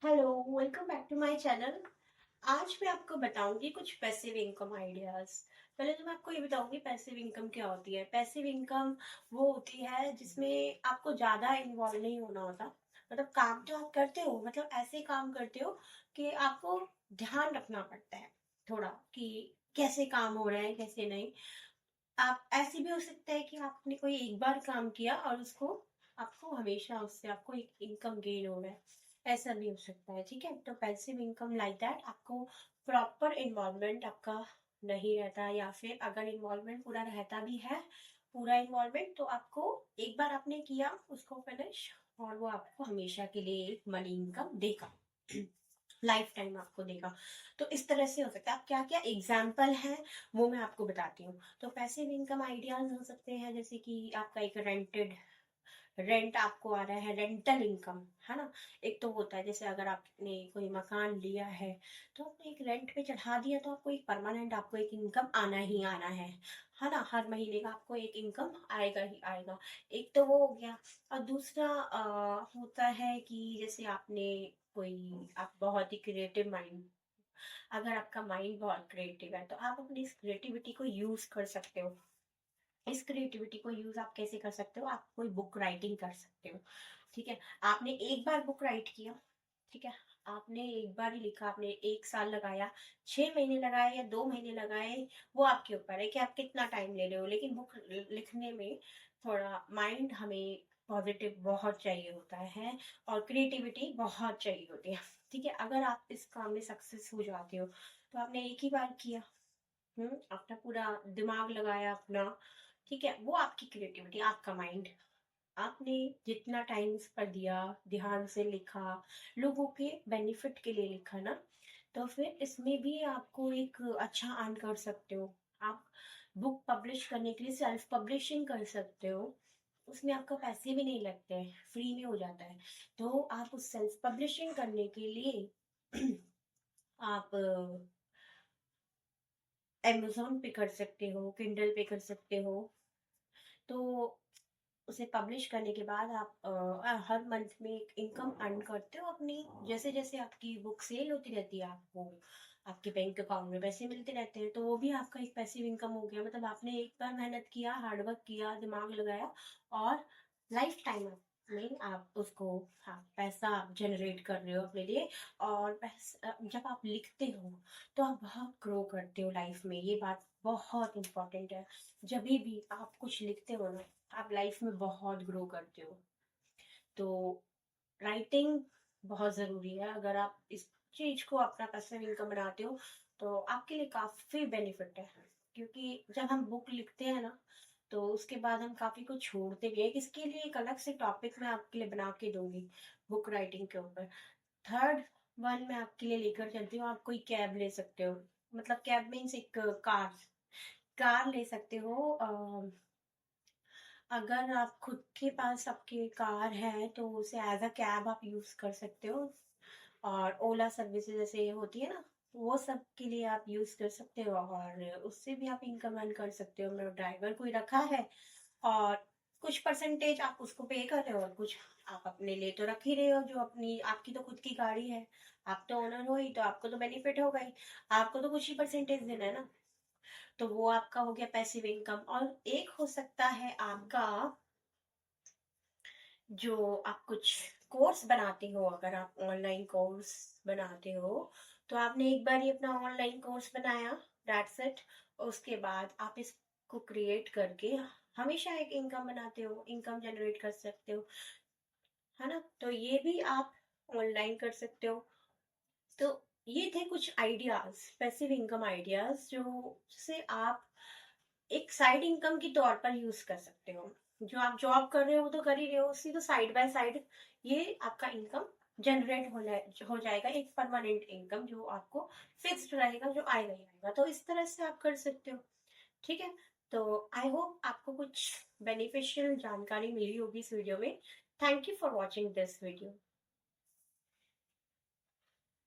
Hello, welcome back to my channel. आज मैं आपको बताऊंगी कुछ पैसिव इनकम आइडियाज। पहले तो मैं आपको ये बताऊंगी पैसिव इनकम क्या होती है। पैसिव इनकम वो होती है जिसमें आपको ज्यादा इन्वॉल्व नहीं होना होता। मतलब काम तो आप करते हो, मतलब ऐसे काम करते हो कि आपको ध्यान रखना पड़ता है थोड़ा कि कैसे काम हो रहा है कैसे नहीं। आप ऐसे भी हो सकता है कि आपने कोई एक बार काम किया और उसको आपको हमेशा उससे आपको एक इनकम गेन हो रहा है। ऐसा भी हो सकता है, ठीक है। तो पैसिव इनकम लाइक दैट आपको प्रॉपर इन्वॉल्वमेंट आपका नहीं रहता, या फिर अगर इन्वॉल्वमेंट पूरा रहता भी है, पूरा इन्वॉल्वमेंट, तो आपको एक बार आपने किया उसको फिनिश, और वो आपको हमेशा के लिए एक मनी इनकम देगा, लाइफ टाइम आपको देगा। तो इस तरह से हो सकता है। आप क्या क्या एग्जाम्पल है वो मैं आपको बताती हूँ। तो पैसिव इनकम आइडियाज हो सकते हैं जैसे कि आपका एक रेंट आपको आ रहा है, रेंटल इनकम, है ना। एक तो होता है जैसे अगर आपने कोई मकान लिया है तो आपने एक रेंट पे चढ़ा दिया, तो आपको एक परमानेंट आपको एक इनकम आना ही आना है ना। हर महीने का आपको एक इनकम आएगा ही आएगा। एक तो वो हो गया। और दूसरा होता है कि जैसे आपने कोई, आप बहुत ही क्रिएटिव माइंड, अगर आपका माइंड बहुत क्रिएटिव है तो आप अपनी इस क्रिएटिविटी को यूज कर सकते हो। इस क्रिएटिविटी को यूज आप कैसे कर सकते हो, आप कोई बुक राइटिंग कर सकते हो, ठीक है। आपने एक बार बुक राइट किया, ठीक है, आपने एक बार ही लिखा, आपने 1 साल लगाया, 6 महीने लगाए या 2 महीने लगाए, वो आपके ऊपर है कि आप कितना टाइम ले रहे हो। लेकिन बुक लिखने में थोड़ा माइंड हमें पॉजिटिव बहुत चाहिए होता है, और क्रिएटिविटी बहुत चाहिए होती है, ठीक है। अगर आप इस काम में सक्सेस हो जाते हो तो आपने एक ही बार किया, अपना पूरा दिमाग लगाया अपना, ठीक है, वो आपकी क्रिएटिविटी, आपका माइंड, आपने जितना टाइम इस पर दिया, ध्यान से लिखा, लोगों के बेनिफिट के लिए लिखा ना, तो फिर इसमें भी आपको एक अच्छा अर्न कर सकते हो। आप बुक पब्लिश करने के लिए सेल्फ पब्लिशिंग कर सकते हो, उसमें आपका पैसे भी नहीं लगते हैं, फ्री में हो जाता है। तो आप उस सेल्फ पब्लिशिंग करने के लिए आप अमेजोन पे कर सकते हो, किंडल पे कर सकते हो। तो उसे पब्लिश करने के बाद आप हर मंथ में एक इनकम अर्न करते हो अपनी। जैसे जैसे आपकी बुक सेल होती रहती है, आपको आपके बैंक अकाउंट में पैसे मिलते रहते हैं, तो वो भी आपका एक पैसिव इनकम हो गया। मतलब आपने एक बार मेहनत किया, हार्डवर्क किया, दिमाग लगाया, और लाइफ टाइम में आप उसको, हाँ, पैसा जनरेट कर रहे हो अपने लिए। और पैसा जब आप लिखते हो तो आप बहुत ग्रो करते हो लाइफ में, ये बात बहुत इंपॉर्टेंट है। जब भी आप कुछ लिखते हो ना, आप लाइफ में बहुत ग्रो करते हो। तो राइटिंग बहुत ज़रूरी है। अगर आप इस चीज़ को अपना पैसिव इनकम बनाते हो तो आपके लिए काफ़ी बेनिफिट है। क्योंकि जब हम बुक लिखते हैं ना, तो उसके बाद हम काफ़ी कुछ छोड़ते भी हैं। इसके लिए एक अलग से टॉपिक मैं आपके लिए बना के दूंगी, बुक राइटिंग के ऊपर। थर्ड वन मैं आपके लिए लेकर चलती हूँ, आप कोई कैब ले सकते हो। मतलब कैब मीन्स एक कार, कार ले सकते हो। अगर आप खुद के पास आपकी कार है तो उसे एज अ कैब आप यूज कर सकते हो। और ओला सर्विसेज जैसे होती है ना, वो सब के लिए आप यूज कर सकते हो, और उससे भी आप इनकम अर्न कर सकते हो। मेरा ड्राइवर कोई रखा है, और कुछ परसेंटेज आप उसको पे कर रहे हो, और कुछ आप अपने लिए तो रख ही रहे हो। जो अपनी, आपकी तो खुद की गाड़ी है, आप तो ओनर हो ही, तो आपको तो बेनिफिट होगा ही, आपको तो कुछ ही परसेंटेज देना है ना। तो वो आपका हो गया पैसिव इनकम। और एक हो सकता है आपका, जो आप कुछ कोर्स बनाते हो, अगर आप ऑनलाइन कोर्स बनाते हो, तो आपने एक बार ही अपना ऑनलाइन कोर्स बनाया, दैट्स इट। उसके बाद आप इसको क्रिएट करके हमेशा एक इनकम बनाते हो, इनकम जनरेट कर सकते हो, है ना। तो ये भी आप ऑनलाइन कर सकते हो। तो ये थे कुछ आइडियाज, पैसिव इनकम आइडियाज, जो से आप एक साइड इनकम के तौर पर यूज कर सकते हो। जो आप जॉब कर रहे हो वो तो कर ही रहे हो, उसी तो साइड बाय साइड ये आपका इनकम जनरेट हो जाएगा, एक परमानेंट इनकम जो आपको फिक्स्ड रहेगा, जो आएगा ही आएगा। तो इस तरह से आप कर सकते हो, ठीक है। तो आई होप आपको कुछ बेनिफिशियल जानकारी मिली होगी इस वीडियो में। Thank you for watching this video.